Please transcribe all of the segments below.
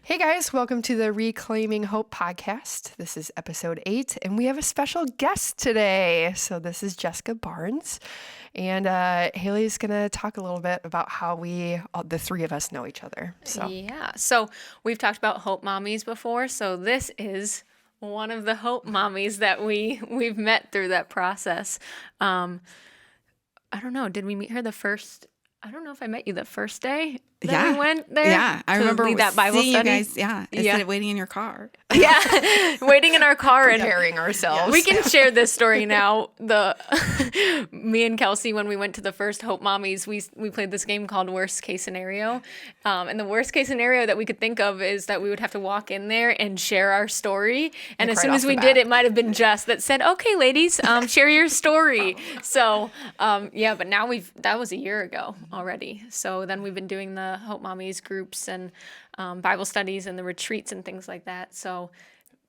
Hey guys, welcome to the Reclaiming Hope podcast. This is episode 8, and we have a special guest today. So this is Jessica Barnes, and Haley's going to talk a little bit about how the three of us know each other. So we've talked about Hope Mommies before, so this is one of the Hope Mommies that we've met through that process. I don't know, did we meet her I don't know if I met you the first day that we went there. Yeah, I remember lead that Bible seeing study. you guys. Yeah, instead of waiting in your car. Yeah, waiting in our car and Preparing ourselves. we can share this story now. Me and Kelsey, when we went to the first Hope Mommies, we played this game called Worst Case Scenario. And the worst case scenario that we could think of is that we would have to walk in there and share our story. And as soon as we did, it might have been Jess that said, "Okay, ladies, share your story." So, but now that was a year ago already. So then we've been doing the Hope Mommies groups and Bible studies and the retreats and things like that. So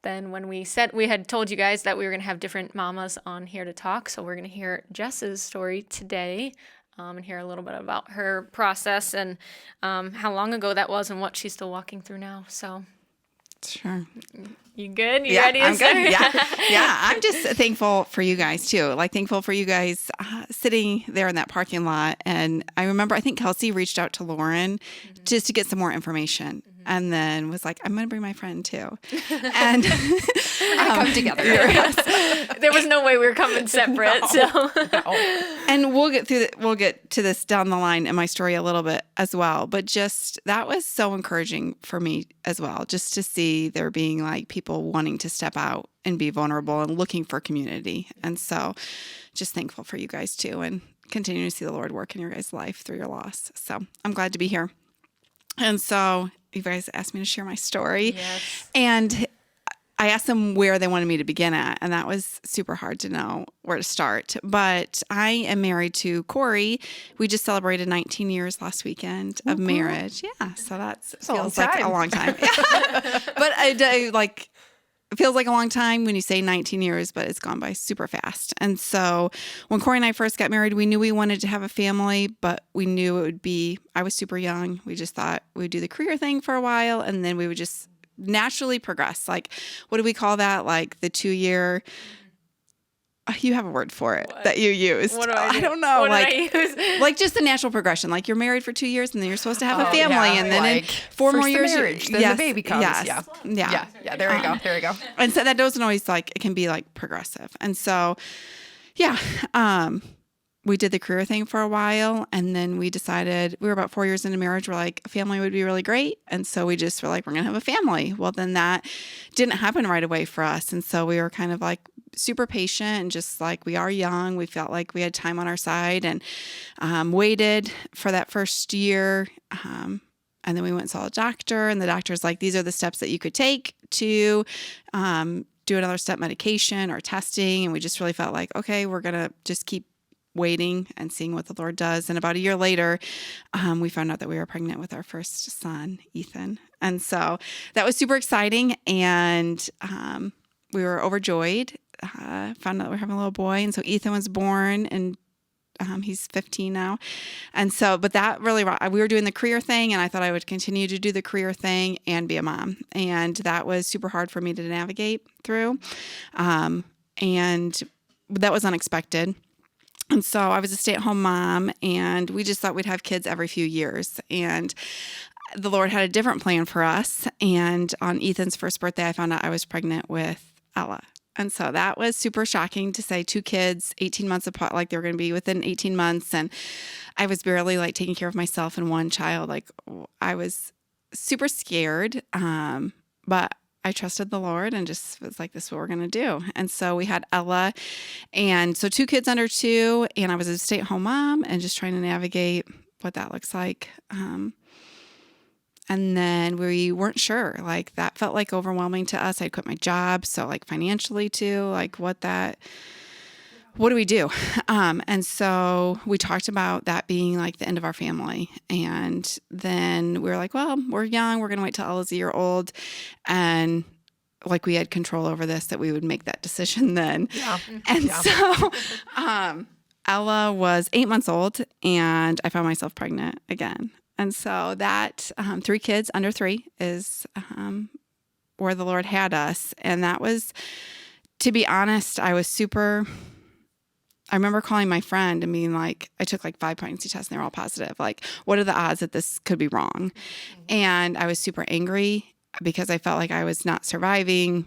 then when we had told you guys that we were going to have different mamas on here to talk. So we're going to hear Jess's story today and hear a little bit about her process and how long ago that was and what she's still walking through now. So Sure. you good? You Yeah, ready to I'm start? good. Yeah. I'm just thankful for you guys too. Like thankful for you guys sitting there in that parking lot. And I remember, I think Kelsey reached out to Lauren just to get some more information. And then was like, I'm going to bring my friend too. And come together. There was no way we were coming separate. And we'll get to this down the line in my story a little bit as well. But just that was so encouraging for me as well, just to see there being like people wanting to step out and be vulnerable and looking for community. And so just thankful for you guys too, and continue to see the Lord work in your guys' life through your loss. So I'm glad to be here. And so you guys asked me to share my story. Yes. And I asked them where they wanted me to begin at, and that was super hard to know where to start. But I am married to Corey. We just celebrated 19 years last weekend of marriage. Yeah, so that feels like a long time. But it feels like a long time when you say 19 years, but it's gone by super fast. And so when Corey and I first got married, we knew we wanted to have a family, but we knew it would be, I was super young. We just thought we'd do the career thing for a while, and then we would just naturally progress. Like, what do we call that? Like the 2-year, you have a word for it that you used. What do I do? I don't know. What like, did I use? like just the natural progression. Like you're married for 2 years and then you're supposed to have a family, and then like in 4 more years, marriage, then the baby comes. Yes, Yeah. There we go. And so that doesn't always it can be like progressive. And so, we did the career thing for a while, and then we decided, we were about 4 years into marriage, we're like, a family would be really great. And so we just were like, we're going to have a family. Well, then that didn't happen right away for us. And so we were kind of like super patient, and just like, we are young. We felt like we had time on our side, and waited for that first year. And then we went and saw a doctor, and the doctor's like, these are the steps that you could take to do another step medication or testing. And we just really felt like, okay, we're going to just keep waiting and seeing what the Lord does. And about a year later, we found out that we were pregnant with our first son, Ethan. And so that was super exciting. And we were overjoyed, found out we're having a little boy. And so Ethan was born, and he's 15 now. And so, but that really, we were doing the career thing, and I thought I would continue to do the career thing and be a mom. And that was super hard for me to navigate through. And that was unexpected. And so I was a stay-at-home mom, and we just thought we'd have kids every few years. And the Lord had a different plan for us. And on Ethan's first birthday, I found out I was pregnant with Ella. And so that was super shocking to say 2 kids, 18 months apart, like they were going to be within 18 months. And I was barely like taking care of myself and one child. Like I was super scared. But I trusted the Lord and just was like, this is what we're going to do. And so we had Ella, and so 2 kids under 2, and I was a stay-at-home mom and just trying to navigate what that looks like. And then we weren't sure, like that felt like overwhelming to us. I'd quit my job. So like financially too, like what do we do? And so we talked about that being like the end of our family. And then we were like, well, we're young. We're going to wait till Ella's a year old. And like we had control over this, that we would make that decision then. Yeah. And so Ella was 8 months old, and I found myself pregnant again. And so that 3 kids under 3 is where the Lord had us. And that was, to be honest, I remember calling my friend and being like, I took like 5 pregnancy tests and they were all positive. Like, what are the odds that this could be wrong? And I was super angry because I felt like I was not surviving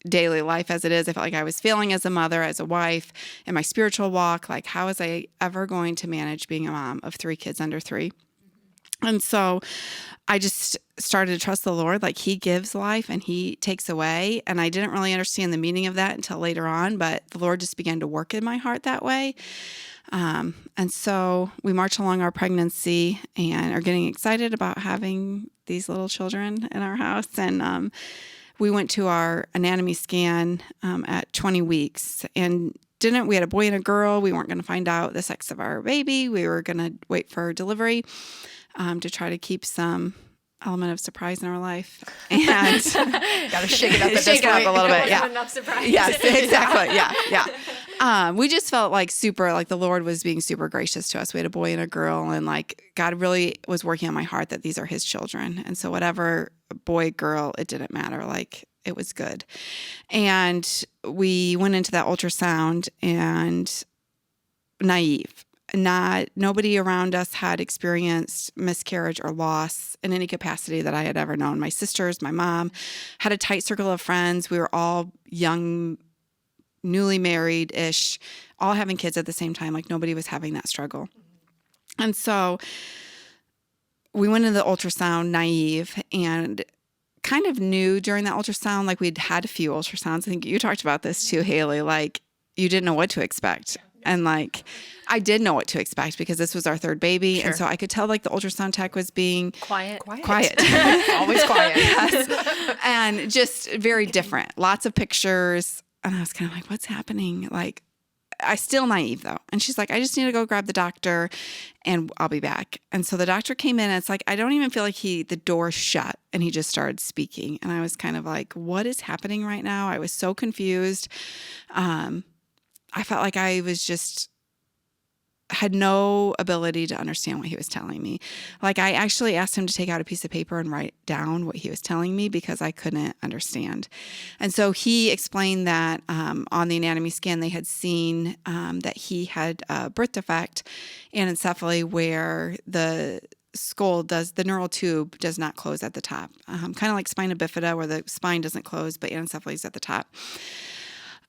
daily life as it is. I felt like I was failing as a mother, as a wife, in my spiritual walk. Like, how was I ever going to manage being a mom of 3 kids under 3? And so I just started to trust the Lord. Like, he gives life and he takes away. And I didn't really understand the meaning of that until later on, but the Lord just began to work in my heart that way. And so we march along our pregnancy and are getting excited about having these little children in our house. And we went to our anatomy scan at 20 weeks and we had a boy and a girl. We weren't going to find out the sex of our baby. We were going to wait for delivery to try to keep some element of surprise in our life. And got to shake it up a little bit. Yeah. Enough surprise. Yes, exactly. Yeah. We just felt like the Lord was being super gracious to us. We had a boy and a girl, and like God really was working on my heart that these are his children. And so whatever boy, girl, it didn't matter. Like, it was good. And we went into that ultrasound and naive. Nobody around us had experienced miscarriage or loss in any capacity that I had ever known. My sisters, my mom, had a tight circle of friends. We were all young, newly married-ish, all having kids at the same time. Like, nobody was having that struggle. And so we went into the ultrasound naive and kind of knew during that ultrasound, like we'd had a few ultrasounds. I think you talked about this too, Haley. Like, you didn't know what to expect. And like, I did know what to expect because this was our 3rd baby. Sure. And so I could tell like the ultrasound tech was being Quiet. Always quiet. Yes. And just very different. Lots of pictures. And I was kind of like, what's happening? Like, I still naive though. And she's like, I just need to go grab the doctor and I'll be back. And so the doctor came in and it's like, I don't even feel like the door shut and he just started speaking. And I was kind of like, what is happening right now? I was so confused. I felt like I had no ability to understand what he was telling me. Like, I actually asked him to take out a piece of paper and write down what he was telling me because I couldn't understand. And so he explained that on the anatomy scan, they had seen that he had a birth defect, anencephaly, where the the neural tube does not close at the top. Kind of like spina bifida, where the spine doesn't close, but anencephaly is at the top.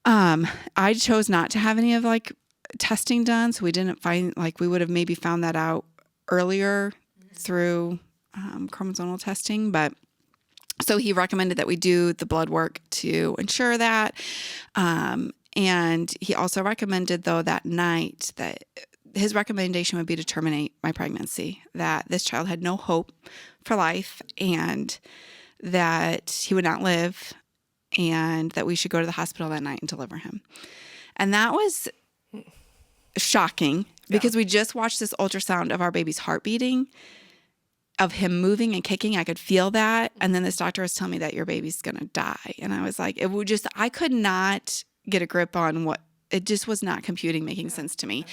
I chose not to have any of like testing done. So we didn't find, like, we would have maybe found that out earlier through chromosomal testing. But so he recommended that we do the blood work to ensure that. And he also recommended, though, that night that his recommendation would be to terminate my pregnancy, that this child had no hope for life and that he would not live, and that we should go to the hospital that night and deliver him. And that was shocking because we just watched this ultrasound of our baby's heart beating, of him moving and kicking. I could feel that. And then this doctor was telling me that your baby's going to die. And I was like, I could not get a grip on it just was not computing, making sense to me.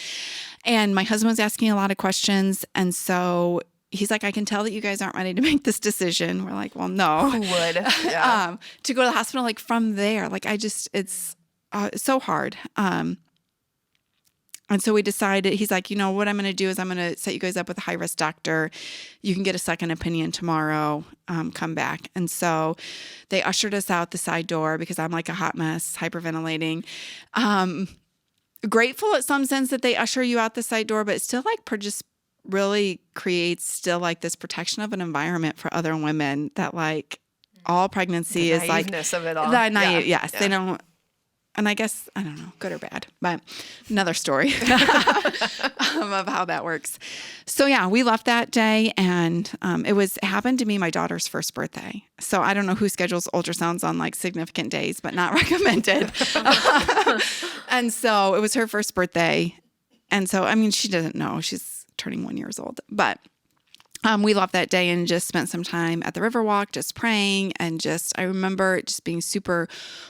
And my husband was asking a lot of questions. And so he's like, I can tell that you guys aren't ready to make this decision. We're like, well, no. Who would? Yeah. To go to the hospital, like from there, like it's so hard. And so we decided, he's like, what I'm going to do is I'm going to set you guys up with a high-risk doctor. You can get a second opinion tomorrow, come back. And so they ushered us out the side door because I'm like a hot mess, hyperventilating. Grateful in some sense that they usher you out the side door, but it's still like just really creates still like this protection of an environment for other women that like all pregnancy is like of it all. That naive, yes. Yeah. They don't, and I guess, I don't know, good or bad, but another story of how that works. So yeah, we left that day and it happened to be my daughter's first birthday. So I don't know who schedules ultrasounds on like significant days, but not recommended. And so it was her first birthday. And so, I mean, she doesn't know. She's turning 1 year old, but We left that day and just spent some time at the Riverwalk, just praying. And I remember it just being super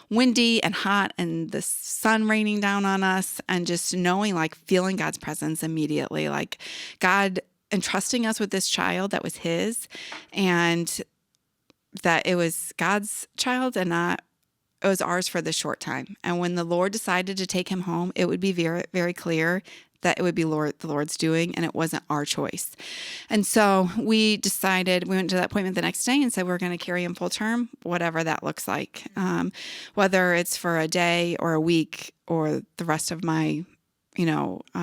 windy and hot and the sun raining down on us, and just knowing, like, feeling God's presence immediately, like God entrusting us with this child that was his, and that it was God's child and not, it was ours for this short time. And when the Lord decided to take him home, it would be very, very clear that it would be the Lord's doing, and it wasn't our choice. And so we decided, we went to that appointment the next day and said we're going to carry him full term, whatever that looks like, whether it's for a day or a week or the rest of my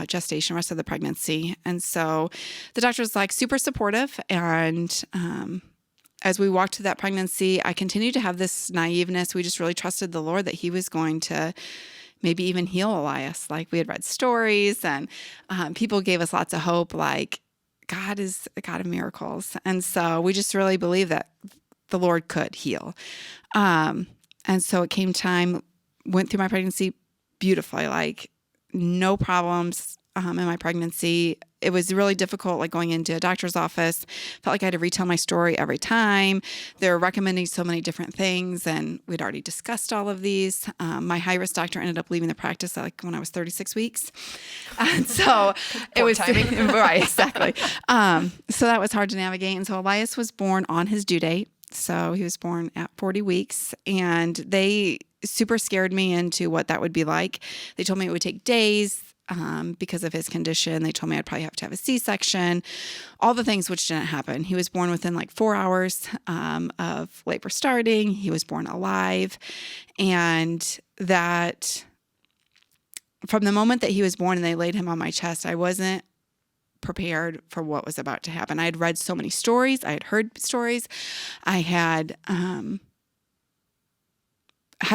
gestation, rest of the pregnancy. And so the doctor was like super supportive. And as we walked through that pregnancy, I continued to have this naiveness. We just really trusted the Lord that he was going to maybe even heal Elias. Like, we had read stories, and people gave us lots of hope, like God is a God of miracles. And so we just really believed that the Lord could heal. And so it came time, went through my pregnancy beautifully, like no problems in my pregnancy. It was really difficult, like going into a doctor's office. Felt like I had to retell my story every time. They were recommending so many different things, and we'd already discussed all of these. My high-risk doctor ended up leaving the practice like when I was 36 weeks. And so it was timing. Right, exactly. So that was hard to navigate. And so Elias was born on his due date. So he was born at 40 weeks, and they super scared me into what that would be like. They told me it would take days. Because of his condition. They told me I'd probably have to have a C-section, all the things, which didn't happen. He was born within like 4 hours of labor starting. He was born alive. And that from the moment that he was born and they laid him on my chest, I wasn't prepared for what was about to happen. I had read so many stories. I had heard stories. I had had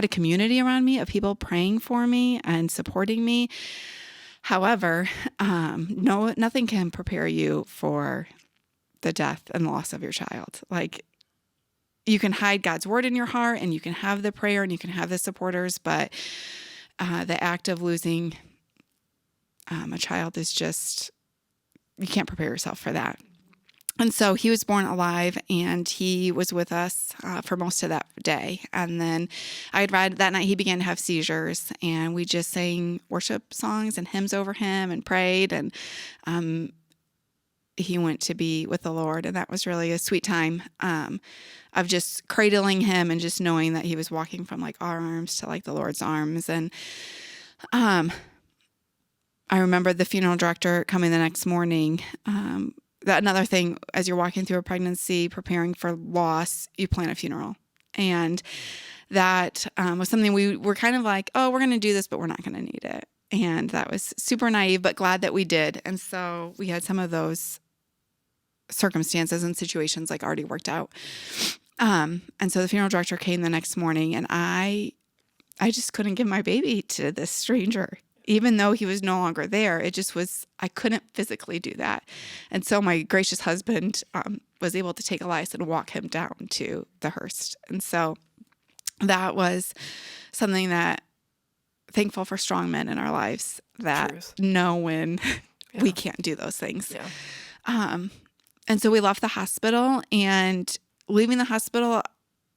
a community around me of people praying for me and supporting me. However, nothing can prepare you for the death and loss of your child. Like, you can hide God's word in your heart, and you can have the prayer, and you can have the supporters, but the act of losing a child is just, you can't prepare yourself for that. And so he was born alive, and he was with us for most of that day. And then I had read that night he began to have seizures, and we just sang worship songs and hymns over him and prayed. And he went to be with the Lord. And that was really a sweet time of just cradling him and just knowing that he was walking from like our arms to like the Lord's arms. And I remember the funeral director coming the next morning. That another thing, as you're walking through a pregnancy, preparing for loss, you plan a funeral. And that was something we were kind of like, oh, we're going to do this, but we're not going to need it. And that was super naive, but glad that we did. And so we had some of those circumstances and situations like already worked out. And so the funeral director came the next morning, and I just couldn't give my baby to this stranger. Even though he was no longer there, it just was, I couldn't physically do that. And so my gracious husband was able to take Elias and walk him down to the hearse. And so that was something that, thankful for strong men in our lives that Truth. know when we can't do those things. Yeah. And so we left the hospital, and leaving the hospital,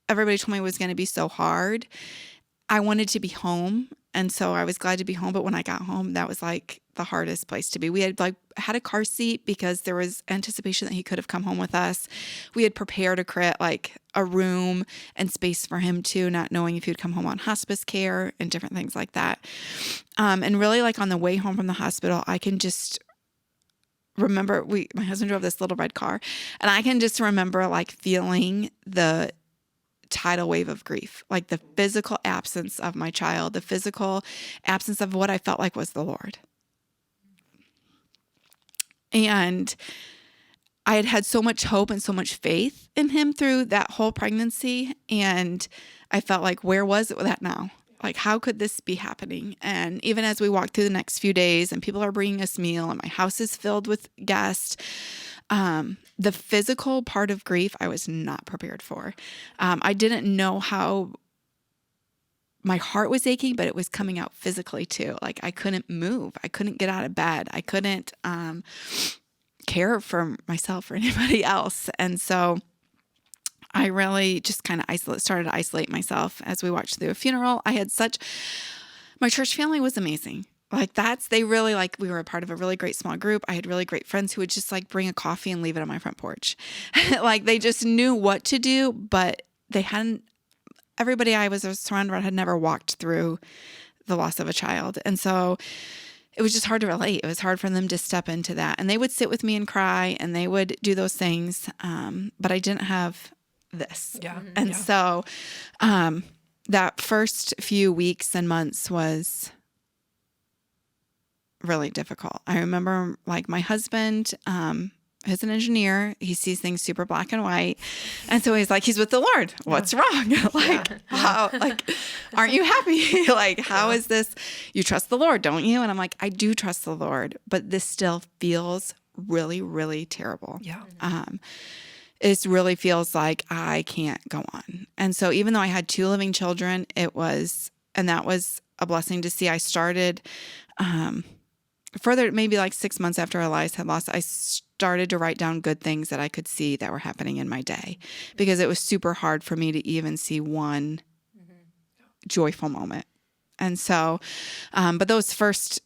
everybody told me it was going to be so hard. I wanted to be home. And so I was glad to be home. But when I got home, that was like the hardest place to be. We had had a car seat because there was anticipation that he could have come home with us. We had prepared a room and space for him too, not knowing if he would come home on hospice care and different things like that. And really, like, on the way home from the hospital, I can just remember my husband drove this little red car, and I can just remember like feeling the tidal wave of grief, like the physical absence of my child, the physical absence of what I felt like was the Lord. And I had had so much hope and so much faith in him through that whole pregnancy. And I felt like, where was it with that now? Like, how could this be happening? And even as we walked through the next few days and people are bringing us meal and my house is filled with guests, the physical part of grief, I was not prepared for. I didn't know how my heart was aching, but it was coming out physically too. Like, I couldn't move. I couldn't get out of bed. I couldn't care for myself or anybody else. And so I really just kind of started to isolate myself as we watched through a funeral. My church family was amazing. Like they really we were a part of a really great small group. I had really great friends who would just bring a coffee and leave it on my front porch. They just knew what to do, but everybody I was surrounded by had never walked through the loss of a child. And so it was just hard to relate. It was hard for them to step into that. And they would sit with me and cry, and they would do those things. But I didn't have this. Yeah. And so that first few weeks and months was really difficult. I remember my husband, is an engineer. He sees things super black and white. And so he's he's with the Lord. What's wrong? How, aren't you happy? How is this? You trust the Lord, don't you? And I'm I do trust the Lord, but this still feels really, really terrible. Yeah. It really feels like I can't go on. And so even though I had 2 living children, that was a blessing to see. I started, further, maybe 6 months after Elias had lost, I started to write down good things that I could see that were happening in my day, because it was super hard for me to even see one joyful moment. And so, but those first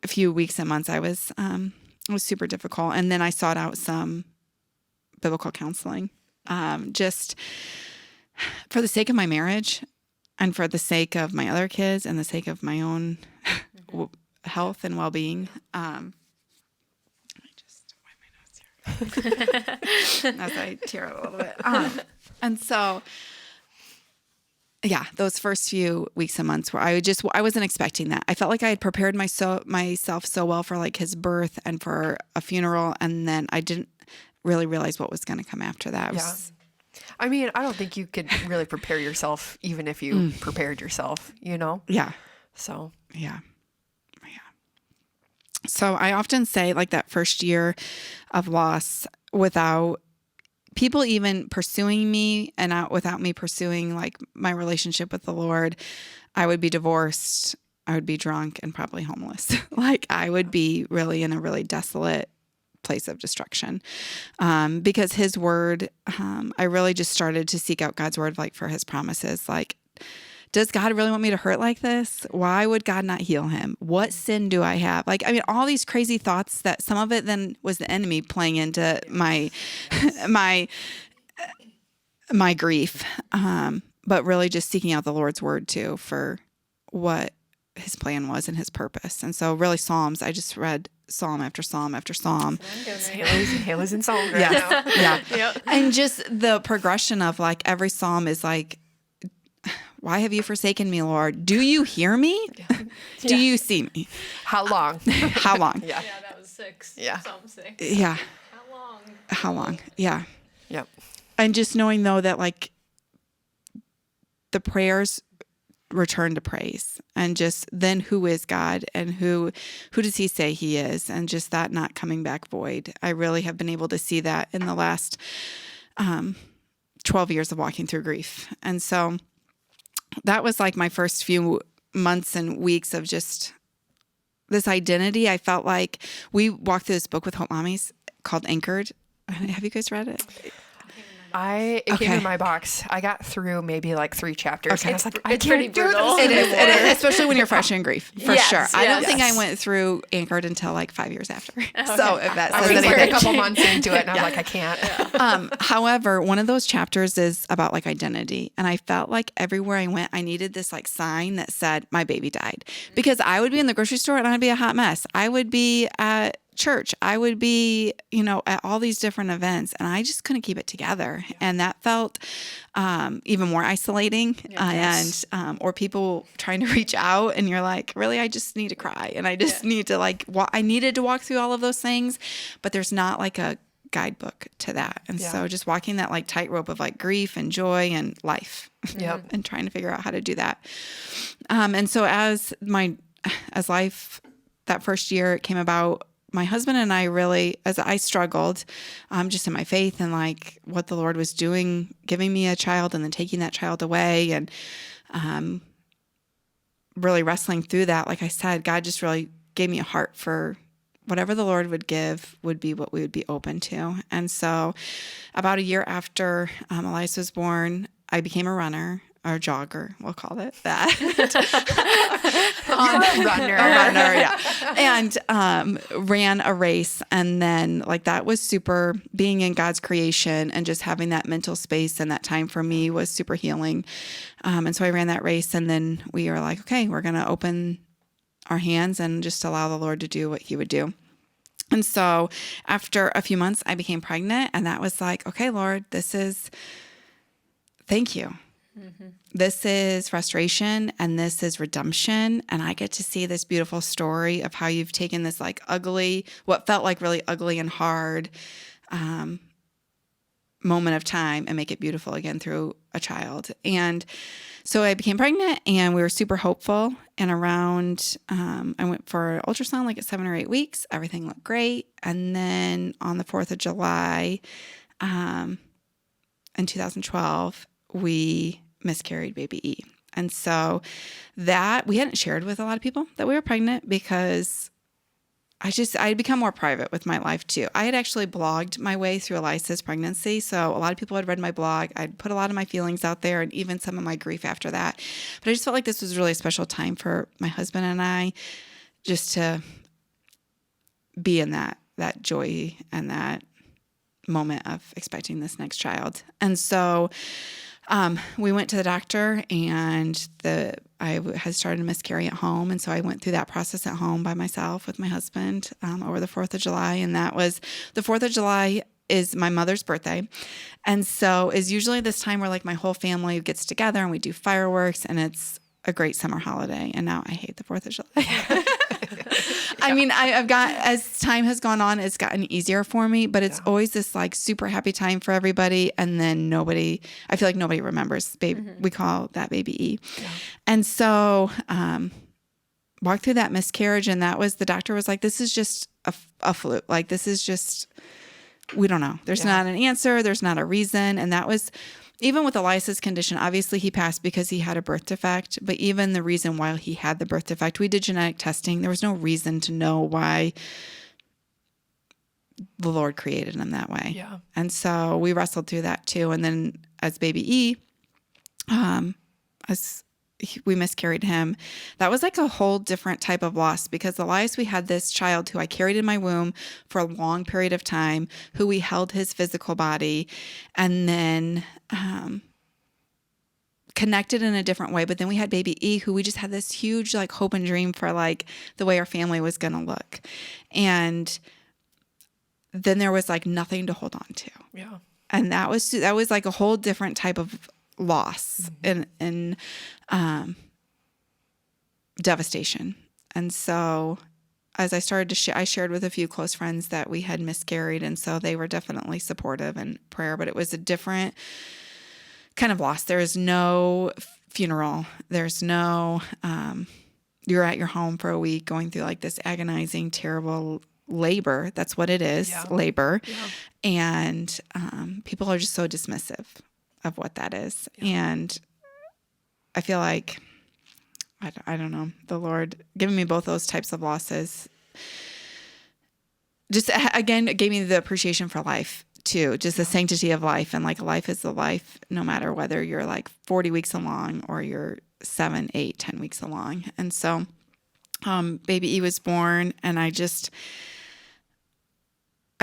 few weeks and months, it was super difficult. And then I sought out some biblical counseling, just for the sake of my marriage and for the sake of my other kids and the sake of my own health and well-being. Let me just wipe my nose here as I tear it a little bit. And so, those first few weeks and months where I wasn't expecting that. I felt like I had prepared myself so well for his birth and for a funeral, and then I didn't really realize what was going to come after that. I mean, I don't think you could really prepare yourself even if you prepared yourself, Yeah. So. Yeah. So I often say that first year of loss, without people even pursuing me and without me pursuing my relationship with the Lord, I would be divorced. I would be drunk and probably homeless. I would be really in a really desolate place of destruction. Because his word, I really just started to seek out God's word, for his promises. Does God really want me to hurt like this? Why would God not heal him? What sin do I have? All these crazy thoughts that some of it then was the enemy playing into my grief. But really just seeking out the Lord's word too for what his plan was and his purpose. And so really Psalms, I just read Psalm after Psalm after Psalm. Haley's in Psalm right now. Yeah. Yep. And just the progression of every Psalm is why have you forsaken me, Lord? Do you hear me? Do you see me? How long? How long? Yeah, that was 6. Yeah. Psalm 6. Yeah. How long? Yeah. Yep. And just knowing though that the prayers return to praise, and just then who is God and who does he say he is, and just that not coming back void. I really have been able to see that in the last 12 years of walking through grief. And so that was my first few months and weeks of just this identity. I felt we walked through this book with Hope Mommies called Anchored. Have you guys read it? It came in my box. I got through maybe 3 chapters. Okay. And I was I It's can't pretty do brutal. this It is, anymore. especially when you're fresh in grief, for Yes, sure. I don't think yes. I went through Anchored until 5 years after. So if that I says was anything. a couple months into it, and I'm I can't. However, one of those chapters is about identity. And I felt everywhere I went, I needed this sign that said my baby died, because I would be in the grocery store and I'd be a hot mess. I would be at church. I would be, at all these different events, and I just couldn't keep it together. Yeah. And that felt even more isolating. Yes. And or people trying to reach out, and you're really, I just need to cry, and I just need to I needed to walk through all of those things, but there's not a guidebook to that. And so just walking that tightrope of grief and joy and life, and trying to figure out how to do that. And so as life that first year came about, my husband and I really, as I struggled, just in my faith and what the Lord was doing, giving me a child and then taking that child away, and really wrestling through that. Like I said, God just really gave me a heart for whatever the Lord would give would be what we would be open to. And so about a year after Elias was born, I became a runner. Or jogger, we'll call it that. A runner. A runner, yeah. And ran a race. And then like that was super, being in God's creation and just having that mental space and that time for me was super healing. And so I ran that race, and then we were like, okay, we're going to open our hands and just allow the Lord to do what he would do. And so after a few months, I became pregnant, and that was like, okay, Lord, thank you. Mm-hmm. This is restoration, and this is redemption. And I get to see this beautiful story of how you've taken this like ugly, what felt like really ugly and hard moment of time, and make it beautiful again through a child. And so I became pregnant, and we were super hopeful. And around, I went for ultrasound like at 7 or 8 weeks. Everything looked great. And then on the 4th of July, in 2012, we miscarried baby E. And so that we hadn't shared with a lot of people that we were pregnant, because I had become more private with my life too. I had actually blogged my way through Elias's pregnancy. So a lot of people had read my blog. I'd put a lot of my feelings out there, and even some of my grief after that. But I just felt like this was really a special time for my husband and I, just to be in that joy and that moment of expecting this next child. And so we went to the doctor, and I had started to miscarry at home. And so I went through that process at home by myself with my husband over the 4th of July. And that was the 4th of July is my mother's birthday. And so is usually this time where like my whole family gets together and we do fireworks, and it's a great summer holiday. And now I hate the 4th of July. I mean, I've got, as time has gone on, it's gotten easier for me, but it's always this like super happy time for everybody. And then I feel like nobody remembers baby. Mm-hmm. We call that baby E. Yeah. And so, walked through that miscarriage, and the doctor was like, this is just a fluke. Like, this is just, we don't know. There's not an answer. There's not a reason. And that was, even with Elias's condition, obviously he passed because he had a birth defect, but even the reason why he had the birth defect, we did genetic testing. There was no reason to know why the Lord created him that way. Yeah. And so we wrestled through that too. And then as baby E, we miscarried him, that was like a whole different type of loss, because Elias, we had this child who I carried in my womb for a long period of time, who we held his physical body, and then connected in a different way. But then we had baby E, who we just had this huge like hope and dream for like the way our family was going to look. And then there was like nothing to hold on to. Yeah. And that was like a whole different type of loss, mm-hmm. and devastation. And so as I started to I shared with a few close friends that we had miscarried. And so they were definitely supportive in prayer, but it was a different kind of loss. There is no funeral. There's no, you're at your home for a week going through like this agonizing, terrible labor. That's what it is, labor. Yeah. And people are just so dismissive of what that is. Yeah. And I feel like, I don't know, the Lord giving me both those types of losses just, again, gave me the appreciation for life too, just the sanctity of life. And like life is the life, no matter whether you're like 40 weeks along or you're 7, 8, 10 weeks along. And so baby E was born, and I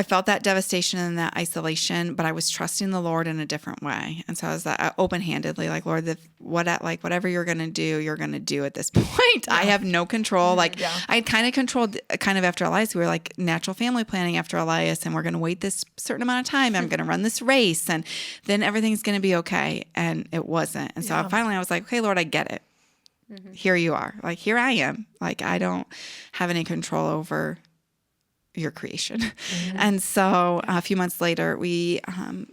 felt that devastation and that isolation, but I was trusting the Lord in a different way. And so I was open-handedly like, Lord, whatever you're going to do at this point. Yeah. I have no control. Like I had kind of controlled after Elias. We were like natural family planning after Elias, and we're going to wait this certain amount of time. I'm going to run this race, and then everything's going to be okay. And it wasn't. And so finally I was like, okay, Lord, I get it. Mm-hmm. Here you are. Like, here I am. Like, I don't have any control over your creation. Mm-hmm. And so a few months later, we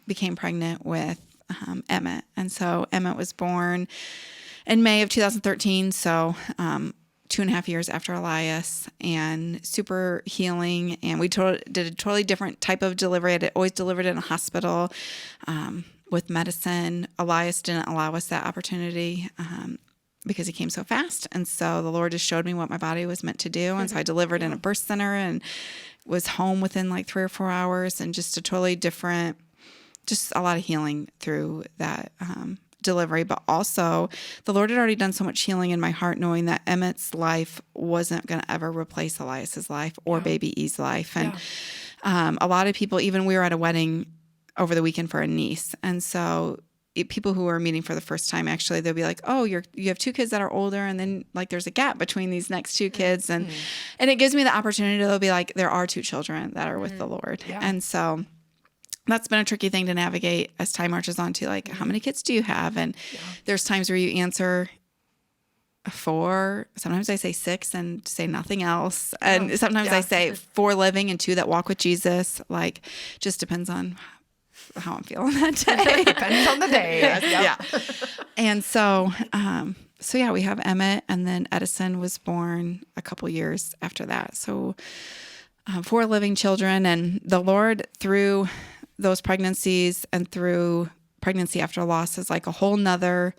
became pregnant with Emmett. And so Emmett was born in May of 2013. So 2.5 years after Elias, and super healing. And we did a totally different type of delivery. I had always delivered in a hospital with medicine. Elias didn't allow us that opportunity. because he came so fast. And so the Lord just showed me what my body was meant to do. And so I delivered in a birth center and was home within like 3 or 4 hours, and just a totally different, just a lot of healing through that delivery. But also the Lord had already done so much healing in my heart, knowing that Emmett's life wasn't going to ever replace Elias's life or baby E's life. And a lot of people, even we were at a wedding over the weekend for a niece. And so people who are meeting for the first time, actually, they'll be like, oh, you have 2 kids that are older, and then like there's a gap between these next 2 kids. And it gives me the opportunity to be like, there are 2 children that are with the Lord. Yeah. And so that's been a tricky thing to navigate as time marches on to like, how many kids do you have? And there's times where you answer 4, sometimes I say 6 and say nothing else. And sometimes I say 4 living and 2 that walk with Jesus. Like, just depends on how I'm feeling that day. Depends on the day. Yeah. And so we have Emmett, and then Edison was born a couple years after that. So 4 living children, and the Lord through those pregnancies and through pregnancy after loss is like a whole nother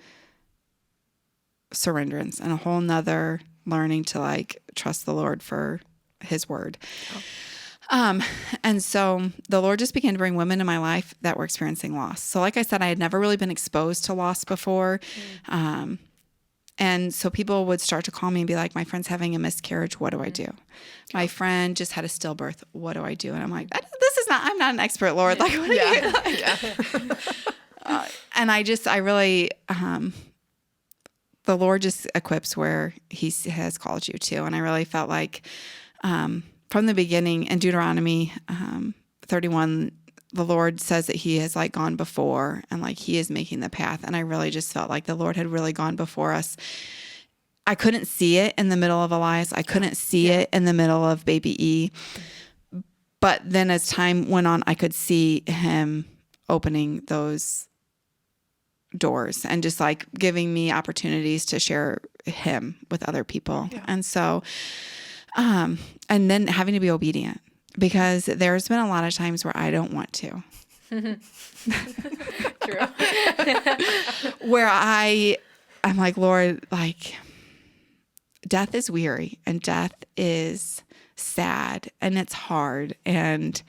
surrenderance and a whole nother learning to like trust the Lord for his word. And so the Lord just began to bring women in my life that were experiencing loss. So like I said, I had never really been exposed to loss before. And so people would start to call me and be like, my friend's having a miscarriage. What do I do? My friend just had a stillbirth. What do I do? And I'm like, I'm not an expert, Lord. Like, what are you? And I really, the Lord just equips where he has called you to. And I really felt like, from the beginning in Deuteronomy 31, the Lord says that he has like gone before and like he is making the path. And I really just felt like the Lord had really gone before us. I couldn't see it in the middle of Elias. I couldn't see it in the middle of baby E. But then as time went on, I could see him opening those doors and just like giving me opportunities to share him with other people. Yeah. And so, and then having to be obedient, because there's been a lot of times where I don't want to. True. Where I'm like, Lord, like, death is weary and death is sad and it's hard and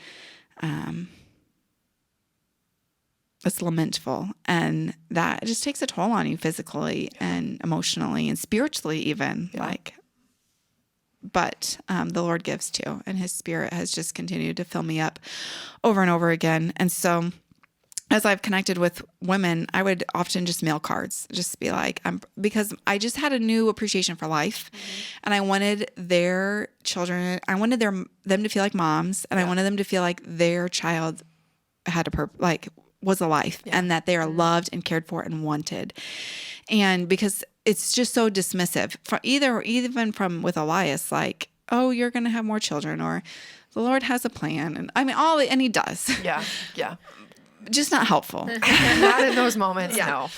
it's lamentful, and that just takes a toll on you physically and emotionally and spiritually even. But the Lord gives too, and his spirit has just continued to fill me up over and over again. And so as I've connected with women, I would often just mail cards, just be like, because I just had a new appreciation for life, and I wanted their children, I wanted them to feel like moms, and I wanted them to feel like their child had was a life, and that they are loved and cared for and wanted. And because it's just so dismissive, even from with Elias, like, oh, you're going to have more children, or the Lord has a plan. And I mean, and he does. Yeah. Just not helpful. Not in those moments. No.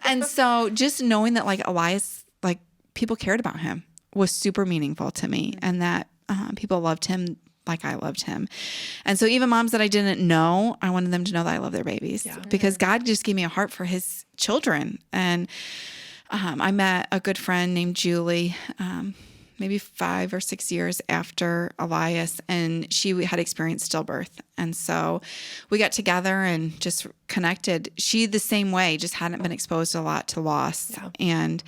And so just knowing that like Elias, like people cared about him was super meaningful to me, and that people loved him like I loved him. And so even moms that I didn't know, I wanted them to know that I love their babies, because God just gave me a heart for his children. And I met a good friend named Julie, maybe 5 or 6 years after Elias, and she had experienced stillbirth. And so we got together and just connected. She, the same way, just hadn't been exposed a lot to loss. Yeah. And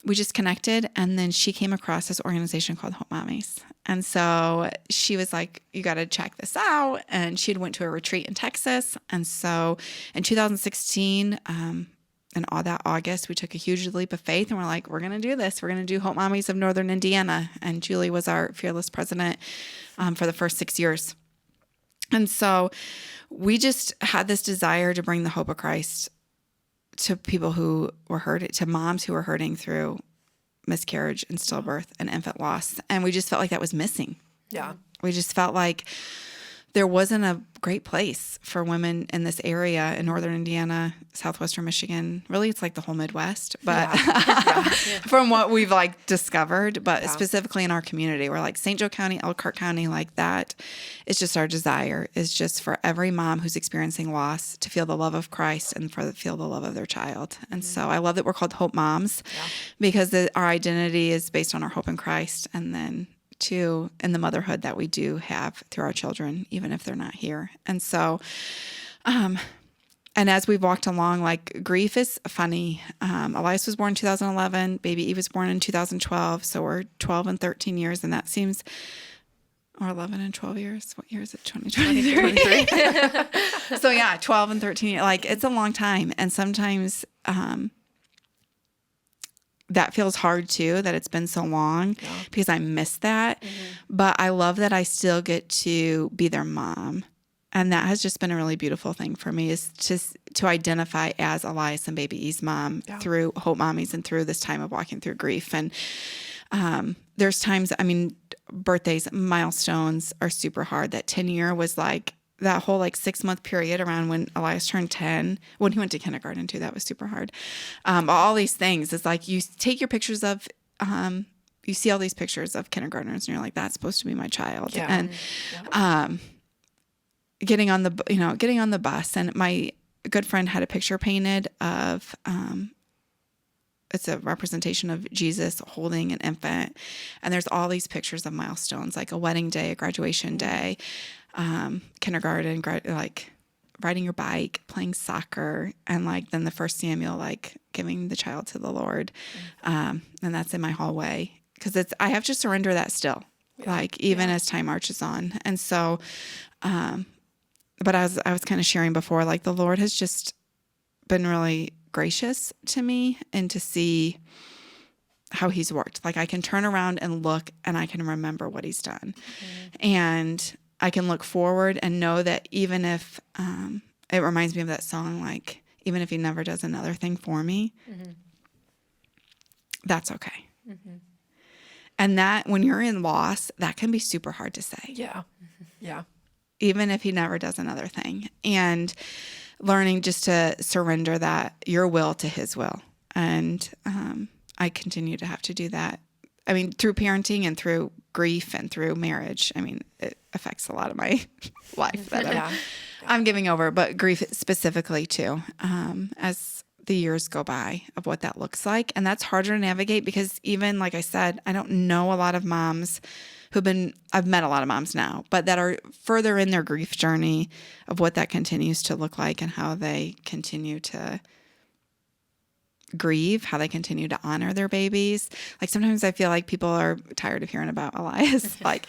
we just connected, and then she came across this organization called Hope Mommies. And so she was like, you got to check this out. And she had went to a retreat in Texas. And so in 2016, in all that August, we took a huge leap of faith, and we're like, we're going to do this. We're going to do Hope Mommies of Northern Indiana. And Julie was our fearless president for the first 6 years. And so we just had this desire to bring the hope of Christ to people who were hurting, to moms who were hurting through miscarriage and stillbirth and infant loss. And we just felt like that was missing. Yeah. We just felt like there wasn't a great place for women in this area in northern Indiana, southwestern Michigan. Really, it's like the whole Midwest, but from what we've like discovered, but specifically in our community, we're like St. Joe County, Elkhart County, like that. It's just our desire is just for every mom who's experiencing loss to feel the love of Christ and feel the love of their child. And so I love that we're called Hope Moms because our identity is based on our hope in Christ, and then too in the motherhood that we do have through our children, even if they're not here. And so, and as we've walked along, like grief is funny. Elias was born in 2011. Baby Eve was born in 2012. So we're 12 and 13 years. And that seems, or 11 and 12 years. What year is it? 2023. So yeah, 12 and 13 years. Like it's a long time. And sometimes, that feels hard too, that it's been so long because I miss that. But I love that I still get to be their mom. And that has just been a really beautiful thing for me, is just to identify as Elias and baby Eve's mom through Hope Mommies and through this time of walking through grief. And there's times, I mean, birthdays, milestones are super hard. That 10-year was like, that whole like 6-month period around when Elias turned 10, when he went to kindergarten too, that was super hard. All these things, it's like you take your pictures of, you see all these pictures of kindergartners and you're like, that's supposed to be my child. And getting on the bus, and my good friend had a picture painted of, it's a representation of Jesus holding an infant. And there's all these pictures of milestones, like a wedding day, a graduation day, kindergarten, like riding your bike, playing soccer, and like then the first Samuel, like giving the child to the Lord. And that's in my hallway because I have to surrender that still, like even as time marches on. And so, but as I was kind of sharing before, like the Lord has just been really gracious to me and to see how he's worked. Like I can turn around and look and I can remember what he's done. And I can look forward and know that even if, it reminds me of that song, like, even if he never does another thing for me, that's okay. And that when you're in loss, that can be super hard to say. Yeah. Even if he never does another thing. And learning just to surrender that your will to his will. And I continue to have to do that. I mean, through parenting and through grief and through marriage. I mean, it affects a lot of my life that I'm giving over, but grief specifically too, as the years go by of what that looks like. And that's harder to navigate because even, like I said, I don't know a lot of moms I've met a lot of moms now, but that are further in their grief journey of what that continues to look like and how they continue to grieve, how they continue to honor their babies. Like sometimes I feel like people are tired of hearing about Elias. Like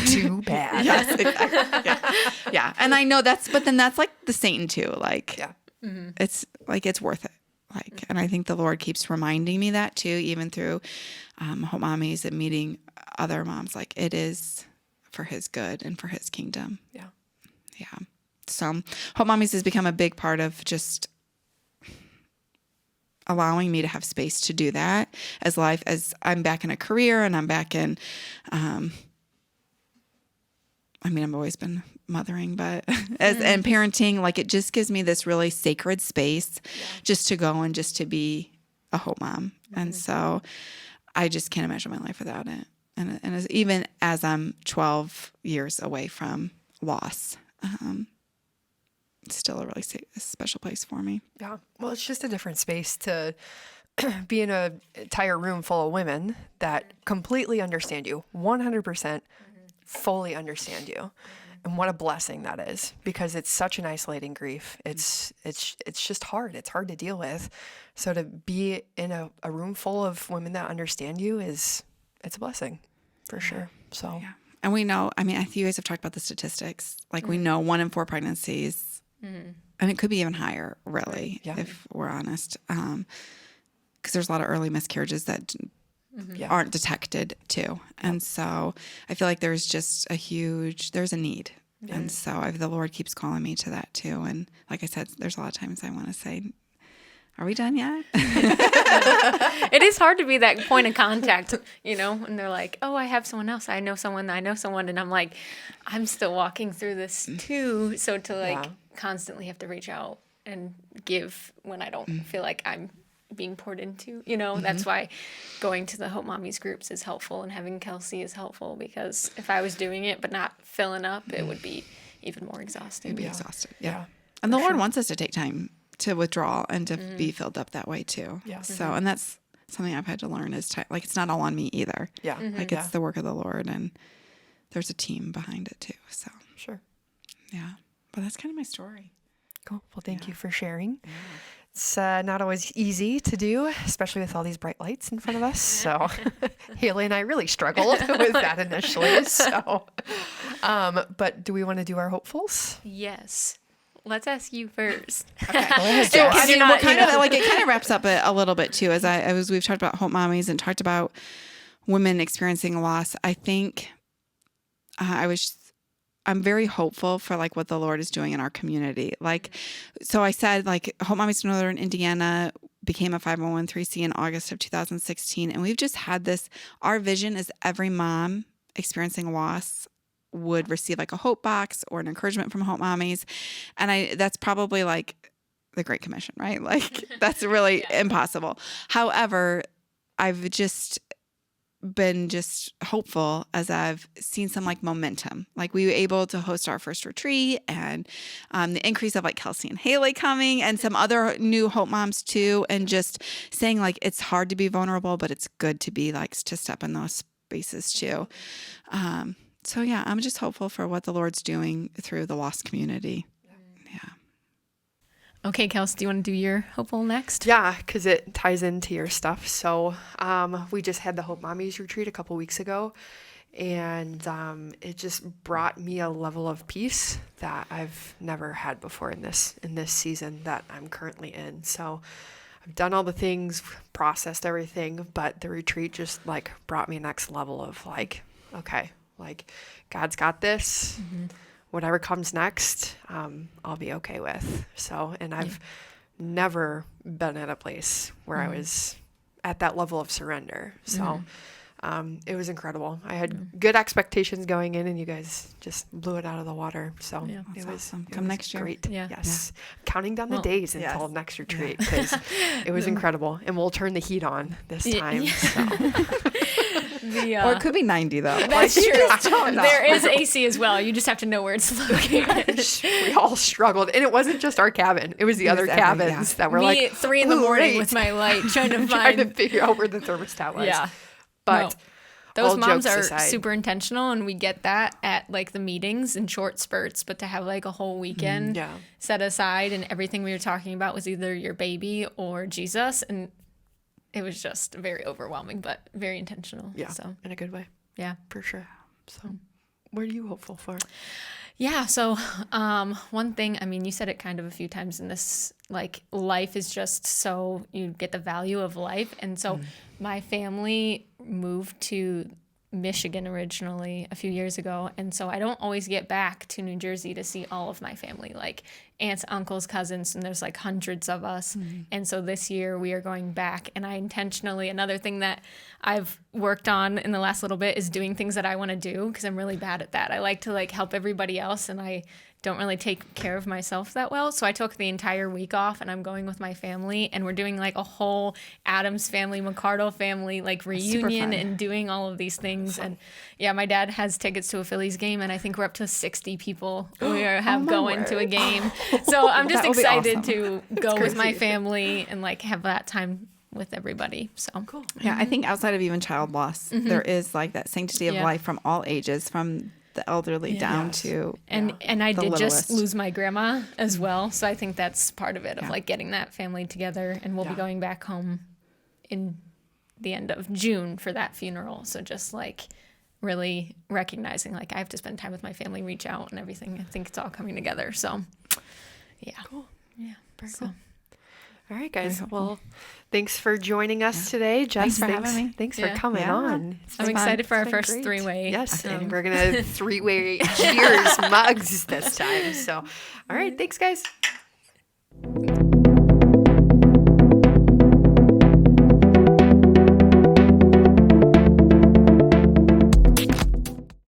too bad. Yes, exactly. Yeah. And I know but then that's like the Satan too. Like it's like, it's worth it. Like, and I think the Lord keeps reminding me that too, even through Hope Mommies and meeting other moms. Like it is for his good and for his kingdom. Yeah. So Hope Mommies has become a big part of just allowing me to have space to do that as I'm back in a career and I'm back in, I've always been mothering, but and parenting, like it just gives me this really sacred space just to go and just to be a Hope Mom. And so I just can't imagine my life without it. And even as I'm 12 years away from loss, it's still a really special place for me. Yeah. Well, it's just a different space to be in an entire room full of women that completely understand you, 100% fully understand you. And what a blessing that is, because it's such an isolating grief. It's just hard. It's hard to deal with. So to be in a room full of women that understand you it's a blessing for sure. So, and we know, I think you guys have talked about the statistics. Like we know 1 in 4 pregnancies, and it could be even higher, really, if we're honest. Because there's a lot of early miscarriages that aren't detected too. And so I feel like there's just there's a need. And so the Lord keeps calling me to that too. And like I said, there's a lot of times I want to say, are we done yet? It is hard to be that point of contact, and they're like, oh, I have someone else. I know someone. And I'm like, I'm still walking through this too. So to constantly have to reach out and give when I don't feel like I'm being poured into, that's why going to the Hope Mommies groups is helpful and having Kelsey is helpful, because if I was doing it but not filling up, it would be even more exhausting. You'd be exhausted. Yeah. And the Lord wants us to take time to withdraw and to be filled up that way too. Yeah. So, and that's something I've had to learn is like, it's not all on me either. Yeah. Like it's the work of the Lord, and there's a team behind it too. So, Sure. yeah, but that's kind of my story. Cool. Well, thank you for sharing. Yeah. It's not always easy to do, especially with all these bright lights in front of us. So Haley and I really struggled with that initially. So, but do we want to do our hopefuls? Yes. Let's ask you first. Okay. So I mean, it kind of wraps up a little bit too, as we've talked about Hope Mommies and talked about women experiencing loss. I think I'm very hopeful for like what the Lord is doing in our community. Like, so I said like Hope Mommies Northern Indiana became a 501(c) in August of 2016, and we've just had this. Our vision is every mom experiencing loss would receive like a hope box or an encouragement from Hope Mommies. And that's probably like the Great Commission, right? Like that's really impossible. However, I've just been hopeful as I've seen some like momentum. Like we were able to host our first retreat, and the increase of like Kelsey and Haley coming and some other new Hope Moms too. And just saying like, it's hard to be vulnerable, but it's good to be like, to step in those spaces too. So yeah, I'm just hopeful for what the Lord's doing through the lost community. Yeah. Okay, Kelsey, do you want to do your hopeful next? Yeah, because it ties into your stuff. So we just had the Hope Mommies retreat a couple weeks ago, and it just brought me a level of peace that I've never had before in this season that I'm currently in. So I've done all the things, processed everything, but the retreat just like brought me next level of like, okay, like God's got this. Whatever comes next, I'll be okay with. So, and I've never been at a place where I was at that level of surrender. So it was incredible. I had good expectations going in, and you guys just blew it out of the water. So it was awesome. Come next year. Great. Yeah. Yes. Counting down the days until next retreat, because it was incredible. And we'll turn the heat on this time. So. Or it could be 90 though. That's true. There is AC as well. You just have to know where it's located. We all struggled, and it wasn't just our cabin. It was the other cabins that were Me like at 3 a.m. with my light trying to figure out where the thermostat was. Yeah, but those moms are super intentional, and we get that at like the meetings in short spurts. But to have like a whole weekend set aside, and everything we were talking about was either your baby or Jesus, and it was just very overwhelming, but very intentional. Yeah, so in a good way. Yeah, for sure. So, what are you hopeful for? Yeah. So, one thing, I mean, you said it kind of a few times in this, like life is just so you get the value of life. And so my family moved to Michigan originally a few years ago. And so I don't always get back to New Jersey to see all of my family, like aunts, uncles, cousins, and there's like hundreds of us. And so this year we are going back, and I intentionally, another thing that I've worked on in the last little bit is doing things that I want to do, because I'm really bad at that. I like to like help everybody else, and I don't really take care of myself that well. So I took the entire week off, and I'm going with my family, and we're doing like a whole Addams family, McCardle family, like reunion, and doing all of these things. And yeah, my dad has tickets to a Phillies game, and I think we're up to 60 people we have going to a game. So I'm just excited to go with my family and like have that time with everybody. So cool. Yeah, I think outside of even child loss, there is like that sanctity of life from all ages, from the elderly down to and I did littlest. just lose my grandma as well, so I think that's part of it, of like getting that family together. And we'll be going back home in the end of June for that funeral. So just like really recognizing like I have to spend time with my family, reach out and everything. I think it's all coming together. So Cool. Yeah, very cool. All right, guys. Well, thanks for joining us today. Jess, thanks for having me. Thanks for coming on. I'm excited for our first three-way. Yes, and we're going to three-way cheers mugs this time. So, all right. Thanks, guys.